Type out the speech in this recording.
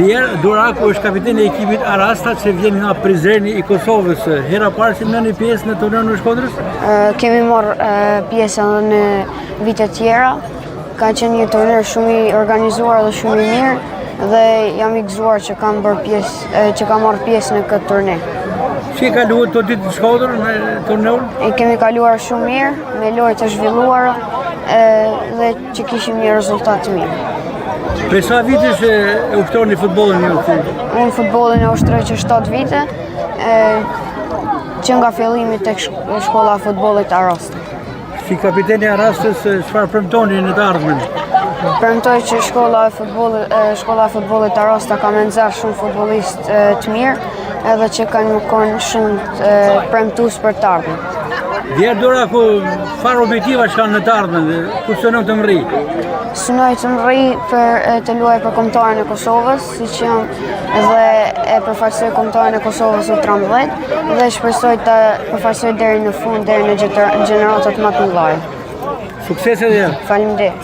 Vjer Duraku është kapiteni i ekipit Arasta që vjen nga Prizreni i Kosovës. Hera parë që merrni pjesë në turneun në Shkodrës? Kemi marrë pjesë edhe në vite tjera. Ka qenë një turner shumë i organizuar dhe shumë i mirë dhe jam i gëzuar që kam marrë pjesë në këtë turne. Si e kaluat të ditë në Shkodër me turneun? Kemi kaluar shumë mirë, me lojë të zhvilluara dhe që kishim një rezultat të mirë. Për sa vitesh e ushtroni futbollin ju? Unë futbollin e ushtroj që 7 vite, që nga fillimi tek shkolla e futbollit Arasta. Si kapiteni i Arastës, çfarë premtoni në të ardhmen? Premtoj që shkolla e futbollit Arasta ka me nxjerr shumë futbollistë të mirë, edhe që kanë më konë shumë premtues për të ardhmen. Vjer Duraku, çfarë objektiva kanë në të ardhmen dhe ku synon të mri? Synoj të mri për të luaj për kombëtarin e Kosovës, siç jam dhe e përfaqësoj kombëtarin e Kosovës U13 dhe shpresoj të përfaqësoj deri në fund, deri në gjeneratat më të mëdha. Suksese dhe! Faleminderit.